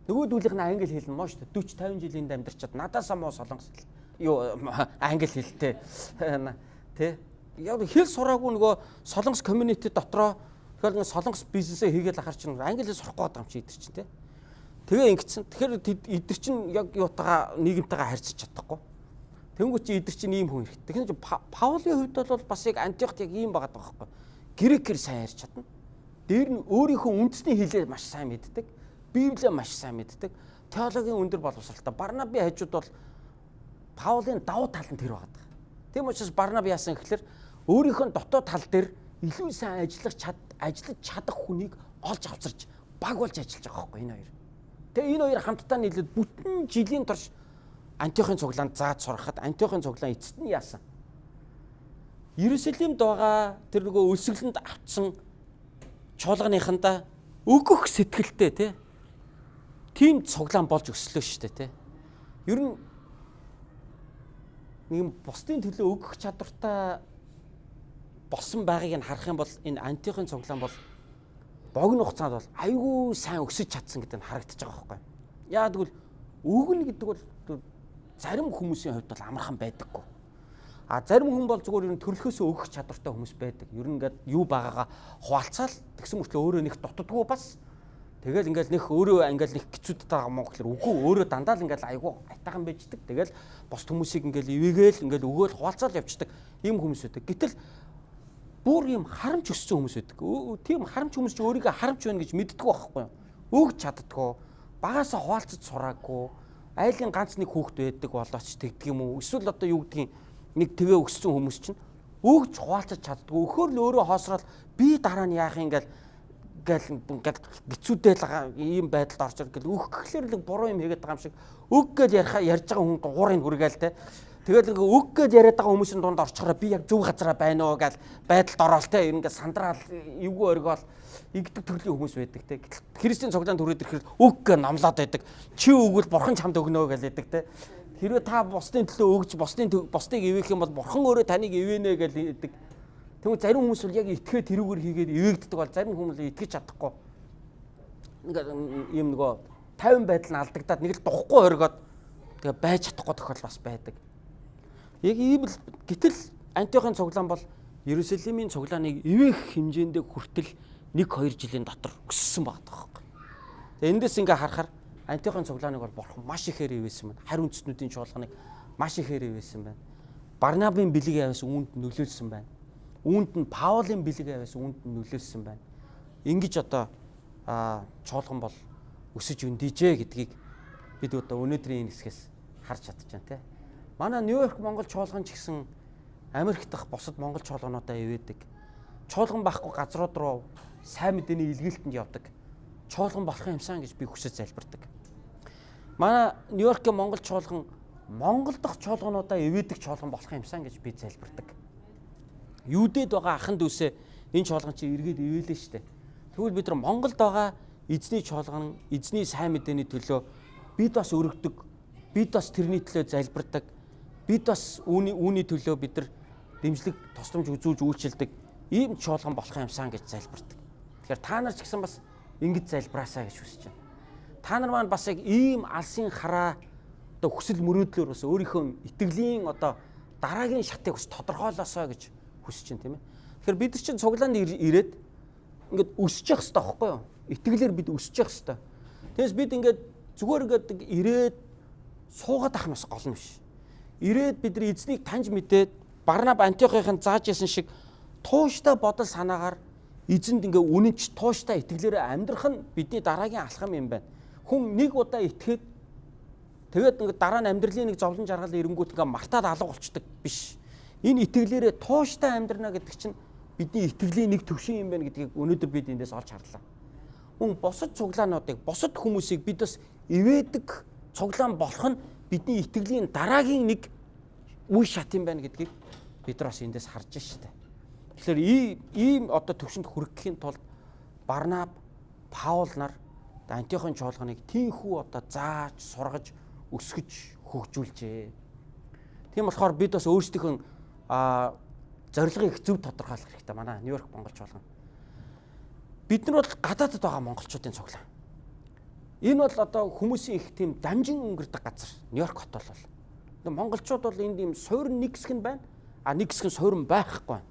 [SPEAKER 1] Нөгөөдүүлийнх нь англи хэл нь моо шүү дээ. 40 50 жилийн амьдарчаад надаасаа муу солонгос хэл. Англи хэлтэй. Тэ? Яг хэл сураагүй нөгөө солонгос community дотроо тэгэхээр нөгөө солонгос бизнесээ хийгээл ахаар чинь англи хэл сурахгүй байгаа юм чи идэр чинь тэ. Тэгээ ингэсэн. Тэгэхээр идэр чинь яг юутагаа нийгэмтэйгээ харьцаж чадахгүй. Тэнгүүт чи идэр чинь ийм хүн хэрэгтэй. Тэгэхээр Паулын хувьд бол бас яг Антиохт яг ийм байгаад байгаа байхгүй. Грекээр сайн ярьж чадна. дээр нь өөрийнхөө үндэсний хэлээ маш сайн мэддэг, Библийг маш сайн мэддэг, теологийн өндөр боловсралтай. Барнаби хажууд бол Паулын давуу тал нь тэр байгаа. Тийм учраас Барнаби яасан гэхээр өөрийнхөө дотоод тал дээр илүү сайн ажиллаж чадах хүнийг олж авчирч баг болж ажиллаж байгаа байхгүй энэ хоёр. Тэгээ энэ хоёр хамтдаа нийлээд бүтэн жилийн турш Антиохын цуглаанд зааж сурахад Антиохын цуглаан эцэст нь яасан? Иерусалимд байгаа тэр нөгөө өсөглөнд авцсан чуулганыхандаа өгөх сэтгэлтэй тийм цуглаан болж өслөө шүү дээ тий. Ер нь нэг бусдын төлөө өгөх чадвартай болсон байгааг нь харах юм бол энэ Антиохын цуглаан бол богино хугацаанд бол айгүй сайн өсөж чадсан гэдэг нь харагдаж байгаа байхгүй. Яа тэгвэл өгнө гэдэг бол зарим хүмүүсийн хувьд бол амархан байдаггүй. А зарим хүн бол зүгээр ер нь төрлөхөөсөө өгөх чадвартай хүмүүс байдаг. Ер нь ингээд юу байгаагаа хуваалцаал тэгсэн мөртлөө өөрөө нэг дутдаггүй бас. Тэгэл ингээл нэг өөрөө ингээл нэг хэцүүдэд байгаа юм уу гэхээр үгүй өөрөө дандаа л ингээл айгүй айтайхан байждаг. Тэгэл бос хүмүүсийг ингээл ивэгээл ингээл өгөөл хуваалцаал явчихдаг ийм хүмүүс байдаг. Гэтэл бүр ийм харамч өссөн хүмүүс байдаг. Тийм харамч хүмүүс ч өөрийгөө харамч байна гэж мэддэг байхгүй юу? Өгч чаддгүй, багаасаа хуваалцаж сураагүй, айлын ганц нэг хүүхэд байдаг болооч тэгдэг юм уу? Эсвэл одоо юу гэдгийг нэг тэгээ өгсөн хүмүүс чинь өгч хуваалцаж чаддгүй. Өгөхөр л өөрөө хоосрол би дараа нь яах юм ингээл гिचүүдэл ийм байдалд орж ирэл өөх гэхлээр л буруу юм хийгээд байгаа юм шиг өг гэж ярьж байгаа хүн дуурыг хүргээл те. Тэгэл нэг өг гэж яриад байгаа хүмүүсийн дунд орчхороо би яг зөв газараа байна уу гэж байдалд ороод те ер ингээд сандраал эвгүй өргөөл игдэг төрлийн хүмүүс байдаг те. Христийн цуглаанд хүрээд ирэхээр өг гэж номлоод байдаг. Чи өгвөл бурхан чамд өгнө гэж хэлдэг те. Хэрвээ та бусдын төлөө өгж бусдыг ивэх юм бол бурхан өөрөө таныг ивэнэ гэж хэлдэг. Тэгвэл зарим хүмүүс бол яг итгээд тэрүүгээр хийгээд ивэгддэг бол зарим хүмүүс итгэж чадахгүй. Ингээд ийм нөгөө 50 байдал нь алдагдаад нэг л духгүй оргиод тэгээ байж чадахгүй тохиол бас байдаг. Яг ийм л гэтэл Антиохын цуглаан бол Иерусалимийн цуглааныг ивэх хэмжээндээ хүртэл 1-2 жилийн дотор өссөн байгаа байхгүй. Тэгээ эндээс ингээ харахаар Антиохын цуглааныг бол бурхан маш ихээр ивээсэн байна. Харь үндэстнүүдийн чуулганыг маш ихээр ивээсэн байна. Барнабын бэлэг яваас үүнд нөлөөлсөн байна. Үүнд нь Паулын бэлэг яваас үүнд нь нөлөөлсөн байна. Ингиж одоо чуулган бол өсөж өндийжээ гэдгийг бид одоо өнөөдрийн энэ хэсгээс харж чадчихжээ те. Манай Нью-Йорк Монгол чуулган ч гэсэн Америк дахь бусад монгол чуулгануудаа ивэдэг. Чуулган байхгүй газрууд руу сайн мэдээний илгээлтэнд явдаг. Чуулган болох юмсан гэж би хүсэж залбирдаг. Манай Нью-Йоркийн монгол чуулган Монгол дахь чуулгануудаа ивэдэг чуулган болох юмсан гэж би залбирдаг. Юудэд байгаа ахын дүүсээ энэ чуулган чи эргээд ивэлээ штэ. Тэгвэл бид нар Монголд байгаа эзний чуулган, эзний сайн мэдээний төлөө бид бас өргөдөг. Бид бас тэрний төлөө залбирдаг. Бид бас үүний төлөө бид нар дэмжлэг тусламж үзүүлж үйлчилдэг. Ийм чуулган болох юмсан гэж залбирдаг. Тэгэхээр та нар ч гэсэн бас ингэж залбираасаа гэж хүсэж байна. Та нар маань бас яг ийм алсын хараа одоо хүсэл мөрөөдлөөр бас өөрийнхөө итгэлийн одоо дараагийн шатыг бас тодорхойлоосоо гэж хүсэж байна тийм ээ. Тэгэхээр бид нар чинь цуглаанд ирээд ингээд өсөж явах хэрэгтэй байхгүй юу? Итгэлээр бид өсөж явах хэрэгтэй. Тэгээс бид ингээд зүгээр ингээд ирээд суугаад ах нас гол нь биш. Ирээд бид нар эзнийг таньж мэдээд Барнаб Антиохын зааж ясан шиг тууштай бодол санаагаар эзэнд ингээ үнэнч тууштай итгэлээрээ амьдрах нь бидний дараагийн алхам юм байна. Хүн нэг удаа итгээд тэгээд ингээ дараа нь амьдралын нэг зовлон жаргал ирэнгүүт ингээ мартаад алга болчдөг биш. Энэ итгэлээрээ тууштай амьдрна гэдэг чинь бидний итгэлийн нэг төвшин юм байна гэдгийг өнөөдөр бид эндээс олж харлаа. Мөн бусад цуглаануудыг, бусад хүмүүсийг бид бас ивэдэг цуглаан болох нь бидний итгэлийн дараагийн нэг үе шат юм байна гэдгийг бид нар бас эндээс харж штэ. Тэгэхээр ийм одоо төвшөнд хүрэхийн тулд Барнаб, Паул нар Антиохын чуулганыг тийхүү одоо зааж, сургаж, өсгөж, хөгжүүлжээ. Тийм болохоор бид бас өөрсдийнхөө зорилгыг зөв тодорхойлох хэрэгтэй. Манай Нью-Йорк Монгол чуулган. Бид нар бол гадаадд байгаа монголчуудын цуглаан. Энэ бол одоо хүмүүсийн их тийм дамжин өнгөрдөг газар. Нью-Йорк хот бол. Монголчууд бол энд ийм суурин нэг хэсэг нь байна. Нэг хэсэг нь суурин байхгүй байна.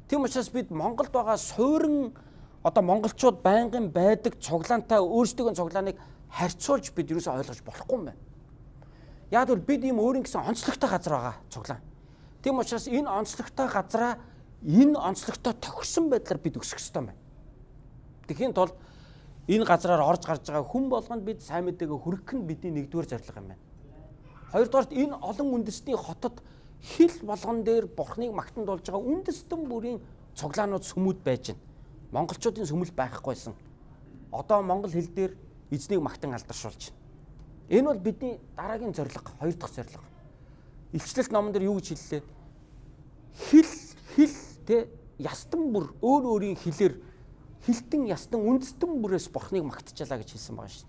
[SPEAKER 1] Тийм учраас бид Монголд байгаа суурин одоо монголчууд байнгын байдаг цуглаантай өөрсдөө цуглааныг харьцуулж бид юусоо ойлгож болохгүй юм байна. Яг л бид ийм өөрийн гэсэн онцлогтой газар байгаа цуглаан. Тийм учраас энэ онцлогтой газараа энэ онцлогтой тохирсон байдлаар бид өсөх ёстой байна. Тэхийн тулд энэ газараар орж гарч байгаа хүн болгонд бид сайн мэдээгээ хүргэх нь бидний нэгдүгээр зорилго юм байна. Хоёрдугаарт энэ олон үндэстний хотод хил болгон дээр Бурхныг магтанд болж байгаа үндэстэн бүрийн цуглаанууд сүмүүд байж байна. Монголчуудын сүмэл байхгүйсэн. Одоо монгол хэл дээр эзнийг магтан алдаршуулж байна. Энэ бол бидний дараагийн зорилго, хоёр дахь зорилго. Илчлэлт номон дээр юу гэж хэллээ? Хил тэ ястан бүр өөр өөрийн хэлээр хилтэн ястан үндэстэн бүрээс Бурхныг магтчихлаа гэж хэлсэн байгаа шүү.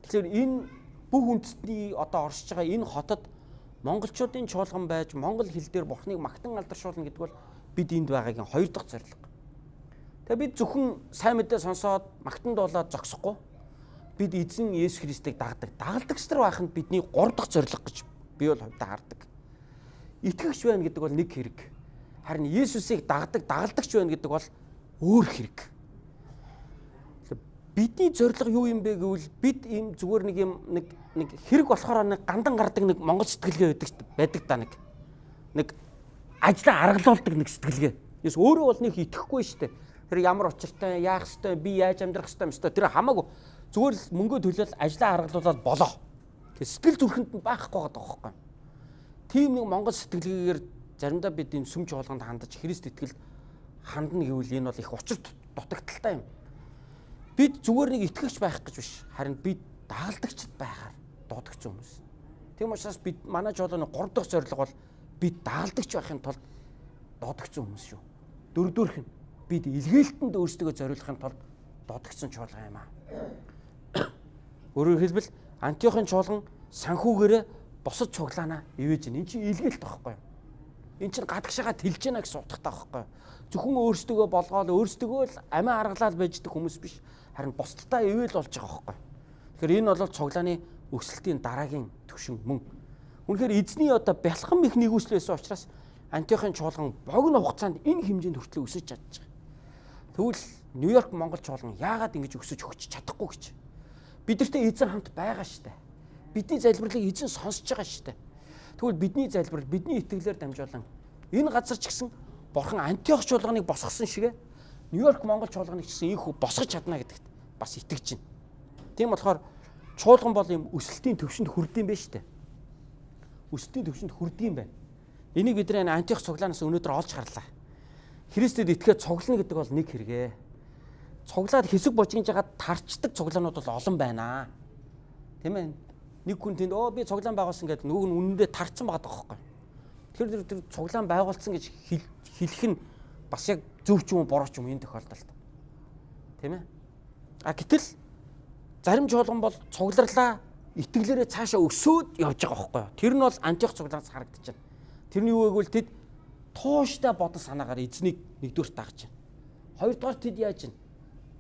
[SPEAKER 1] Тэгэхээр энэ бүх үндэстний одоо оршиж байгаа энэ хотод монголчуудын чуулган байж монгол хэл дээр Бурхныг магтан алдаршуулна гэдэг бол бид энд байгаагийн хоёр дахь зорилго. Тэгээ бид зөвхөн сайн мэдээ сонсоод магтанд болоод зогсохгүй. Бид эзэн Есүс Христийг дагдаг. Дагалдагч нар байх нь бидний гурав дахь зорилго гэж би бол хувьдаа хардаг. Итгэгч байна гэдэг бол нэг хэрэг. Харин Есүсийг дагдаг, дагалдагч байна гэдэг бол өөр хэрэг. Бидний зорилго юу юм бэ гэвэл бид ийм зүгээр нэг хэрэг болохоор нэг гандан гардаг нэг монгол сэтгэлгээ байдаг та нэг ажлаа аргалуулдаг нэг сэтгэлгээ. Ես өөрөө бол нэг итгэхгүй шүү дээ. Тэр ямар учиртай, яах ёстой, би яаж амьдрах ёстой юм бэ? Тэр хамаагүй зүгээр л мөнгө төлөөл ажлаа аргалуулаад болоо. Тэг сэтгэл зүрхэнд нь байхгүй байгаа байхгүй. Тийм нэг монгол сэтгэлгээгээр заримдаа бид энэ сүм чуулганд хандаж Христ итгэлд хандна гэвэл энэ бол их учир дутагдaltaй юм. Бид зүгээр нэг итгэгч байх гэж биш. Харин бид дагалдагчд байхаар дуудагч хүмүүс. Тийм учраас бид манай чуулганы 3 дахь зорилго бол бид дагалдагч байхын тулд дуудагч хүмүүс шүү. Дөрөвдүгээрх нь бид илгээлтэнд өөрсдөө зориулахын тулд дуудагчсан чуулган юм аа. Өөрөөр хэлбэл Антиохын чуулган санхүүгээрээ босод цуглаанаа ивэж гин. Энд чинь илгээлт байхгүй юу? Энд чинь гадагшаага тэлж гинэ гэсэн утгатай байхгүй юу? Зөвхөн өөрсдөө болгоод өөрсдөө л амиа аргалаад байждаг хүмүүс биш. Харин бусдтай ивэл болж байгаа байхгүй юу? Тэгэхээр энэ бол цуглааны өсөлтийн дараагийн түвшин мөн. Үнэхээр эзний одоо бялхан их нэгүсэл байсан учраас Антиохын чуулган богино хугацаанд энэ хэмжээнд хүртэл өсөж чадж байгаа. Тэгвэл Нью-Йорк Монгол чуулган яагаад ингэж өсөж өгч чадахгүй гэж? Бидэртээ эзэн хамт байгаа штэ. Бидний залбирлыг эзэн сонсож байгаа штэ. Тэгвэл бидний залбирал, бидний итгэлээр дамжуулан энэ газар ч гэсэн Бурхан Антиох чуулганыг босгосон шигэ Нью-Йорк Монгол чуулганыг ч гэсэн ийхүү босгож чадна гэдэгт бас итгэж байна. Тийм болохоор чуулган бол юм өсөлтийн төвшөнд хүрдэм байх штэ. Өсөлтийн төвшөнд хүрдэм байна. Энийг бид нэ Антиох цуглаанаас өнөөдөр олж харлаа. Христэд итгээд цуглана гэдэг бол нэг хэрэгэ. Цуглаад хэсэг божигж жагаад тарчдаг цуглаанууд бол олон байна. Тийм ээ. Нэг хүн тэнд би цуглаан байгуулсан гэдэг нөгөө нь үнэндээ тарцсан байгаа байхгүй. Тэгэхээр тэр цуглаан байгуулсан гэж хэлэх нь бас яг зөв ч юм уу буруу ч юм энэ тохиолдолд. Тийм ээ. Гэтэл зарим чуулган бол цугларлаа итгэлээрээ цаашаа өсөөд явж байгаа байхгүй. Тэр нь бол Антиох цуглаанаас харагдаж байна. Тэрний юу вэ гэвэл тэд тууштай бодол санаагаар эзнийг нэгдүгээр дагж байна. Хоёрдугаар тэд яаж байна?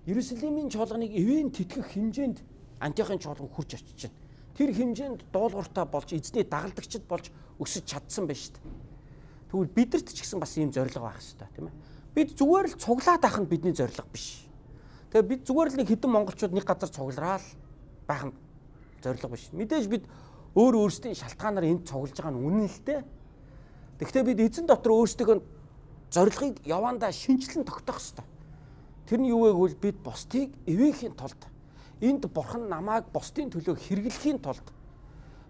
[SPEAKER 1] Иерусалимийн чуулганыг ивэн тэтгэх хэмжээнд Антиохын чуулган хурж очиж байна. Тэр хэмжээнд дуулууртаа болж эзний дагалдагчд болж өсөж чадсан байна шүү дээ. Тэгвэл бидэрт ч гэсэн бас ийм зорилго байх хэрэгтэй тийм ээ. Бид зүгээр л цуглаад авах нь бидний зорилго биш. Тэгээ бид зүгээр л нэг хэдэн монголчууд нэг газар цуглараад байх нь зорилго биш. Мэдээж бид өөрсдийн шалтгаанаар энд цуглаж байгаа нь үнэн л дээ. Тэгэхдээ бид эзэн дотор өөрсдөө зорилгыг явандаа шинжилэн тогтоох хэрэгтэй. Тэр нь юу вэ гэвэл бид бусдыг ивэхийн тулд энд Бурхан намайг бусдын төлөө хэрэглэхийн тулд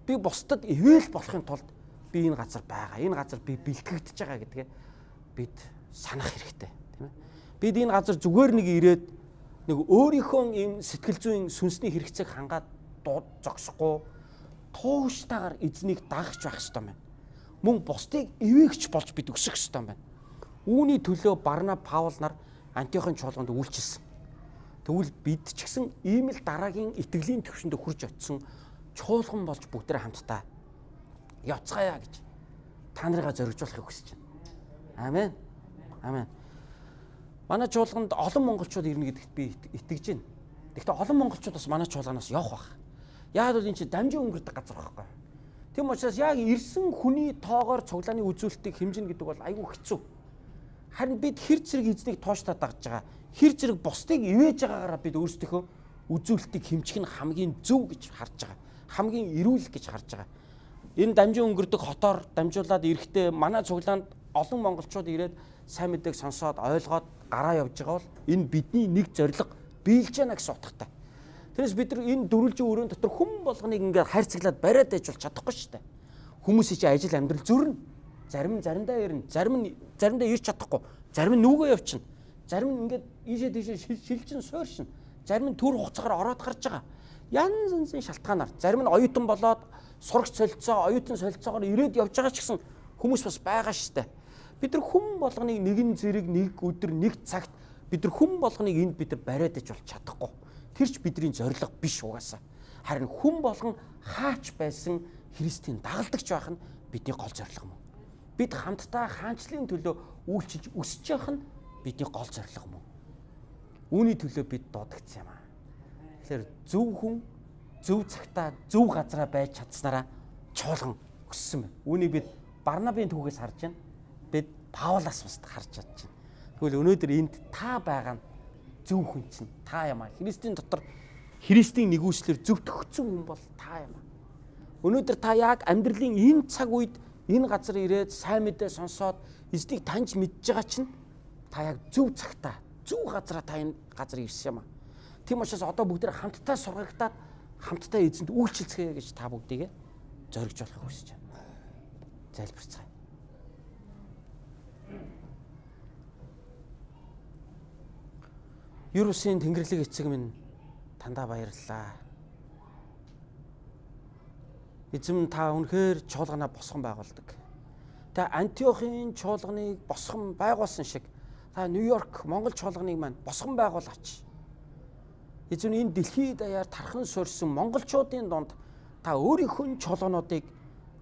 [SPEAKER 1] би бусдад ивэл болохын тулд би энэ газар байгаа. Энэ газар би бэлтгэгдэж байгаа гэдгээ бид санах хэрэгтэй, тийм ээ. Бид энэ газар зүгээр нэг ирээд нэг өөрийнхөө юм сэтгэл зүйн сүнсний хэрэгцээг хангаад зогсохгүй тууштайгаар эзнийг дагаж байх хэрэгтэй байна. Мөн бусдыг ивээгч болж бид өсөх хэрэгтэй байна. Үүний төлөө Барнаб, Паул нар Антиохын чуулганд үйлчилсэн. Тэгвэл бид ч гэсэн ийм л дараагийн итгэлийн төвшөнд хүрч очисон чуулган болж бүгдээ хамтдаа явцгаая гэж та нарыгаа зоригжуулахыг хүсэж байна. Амен. Амен. Манай чуулганд олон монголчууд ирнэ гэдэгт би итгэж байна. Гэхдээ олон монголчууд бас манай чуулганаас явах байх. Яг л энэ чинь дамжин өнгөрдөг газар байхгүй. Тийм учраас яг ирсэн хүний тоогоор цуглааны үзүүлэлтийг хэмжинэ гэдэг бол айгүй хэцүү. Харин бид хэр зэрэг эзнийг тооштаа дагж байгаа, хэр зэрэг бусдыг ивэж байгаагаараа бид өөрсдийнхөө үзүүлэлтийг хэмжих нь хамгийн зөв гэж харж байгаа. Хамгийн эрүүл гэж харж байгаа. Энэ дамжин өнгөрдөг хотоор дамжуулаад эрэхтэй манай цуглаанд олон монголчууд ирээд сайн мэдээг сонсоод ойлгоод гараа явж байгаа бол энэ бидний нэг зорилго биелж яана гэсэн утгатай. Тэрээс бид нар энэ дөрвөлжин өрөөнд дотор хүн болгоныг ингээд хайрцаглаад бариад байж бол чадахгүй шүү дээ. Хүмүүсийн чинь ажил амьдрал зөрнө. Зарим нь заримдаа ирнэ, заримдаа ирч чадахгүй, зарим нь нүгөө явчихна. Зарим нь ингээд ийшээ тийшээ шилжин сууршина. Зарим нь төр хугацаагаар ороод гарч байгаа. Янз янзын шалтгаанаар зарим нь оюутан болоод сурагч солилцоо, оюутан солилцоогоор ирээд явж байгаа ч гэсэн хүмүүс бас байгаа шүү дээ. Бид нар хүн болгоныг нэгэн зэрэг нэг өдөр нэг цагт бид нар хүн болгоныг энд бид нар бариад иж бол чадахгүй. Тэр ч бидний зорилго биш угаасаа. Харин хүн болгон хаач байсан Христийн дагалдагч байх нь бидний гол зорилго мөн. Бид хамтдаа хаанчлалын төлөө үйлчилж өсөж явах нь бидний гол зорилго мөн. Үүний төлөө бид дуудагдсан юм аа. Тэгэхээр зөв хүн зөв цагтаа зөв газараа байж чадсанараа чуулган өссөн байна. Үүнийг бид Барнабын түүхээс харж байна. Бид Паулаас бас харж чадж байна. Тэгвэл өнөөдөр энд та байгаа нь зөв хүн чинь та юм аа. Христийн дотор Христийн нэгүслэр зөвтгөгдсөн хүн бол та юм аа. Өнөөдөр та яг амьдралын энэ цаг үед энэ газар ирээд сайн мэдээ сонсоод эзнийг таньж мэдж байгаа чинь та яг зөв цагтаа зөв газараа та энэ газар ирсэн юм аа. Тийм учраас одоо бүгд хамтдаа сургагдаад хамтдаа эзэнд үйлчлцгээе гэж та бүгдийг зоригж болохыг хүсэж байна. Залбирцгаая. Ерөөсийн Тэнгэрлэг эцэг минь тандаа баярлалаа. Эзэм та үнэхээр чуулганаа босгон байгуулдаг. Та Антиохын чуулганыг босгон байгуулсан шиг та Нью-Йорк, Монгол чуулганыг маань босгон байгуулаач. Эзэн энэ дэлхийд даяар тархан суурьсан монголчуудын донд та өөрийнхөө чуулгануудыг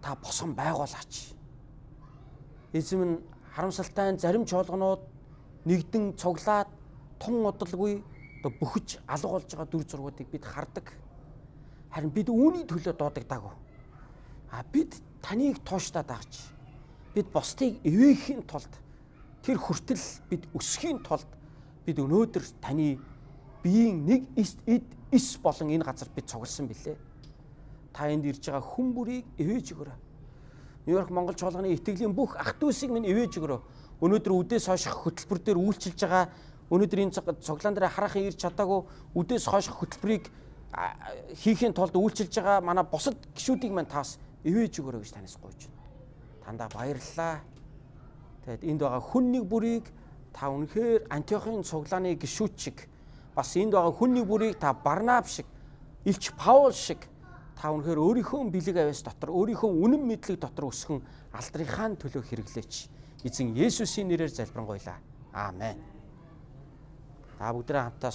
[SPEAKER 1] та босгон байгуулаач. Эзэм харамсалтай зарим чуулганууд нэгдэн цуглаад тун удалгүй бөхөж алга болж байгаа дүр зургуудыг бид хардаг. Харин бид үүний төлөө дуудагдаагүй. Бид таныг тууштаад авч бид бусдыг ивэхийн тулд тэр хүртэл бид өсөхийн тулд бид өнөөдөр таны биеийн нэг эс болон энэ газар бид цугласан билээ. Та энд ирж байгаа хүн бүрийг ивэж өгөрөө. Нью-Йорк Монгол чуулганы итгэлийн бүх ах дүүсийг минь ивэж өгөрөө. Өнөөдөр үдээс хойших хөтөлбөр дээр үйлчилж байгаа өнөөдөр энэ цуглаан дээр харахын ирж чадаагүй үдээс хойших хөтөлбөрийг хийхийн тулд үйлчилж байгаа манай бусад гишүүдийг маань таас ивэж өгөрөө гэж танаас гуйж байна. Тандаа баярлалаа. Тэгэд энд байгаа хүн нэг бүрийг та үнэхээр Антиохын цуглааны гишүүд шиг бас энд байгаа хүн нэг бүрийг та Барнаб шиг, Илч Паул шиг та үнэхээр өөрийнхөө бэлэг авяас дотор, өөрийнхөө үнэн мэдлэг дотор өсгөн алдрынхаа төлөө хэрэглээч. Эзэн Есүсийн нэрээр залбирanгуйлаа. Аамен. Та бүгдээ хамтдаа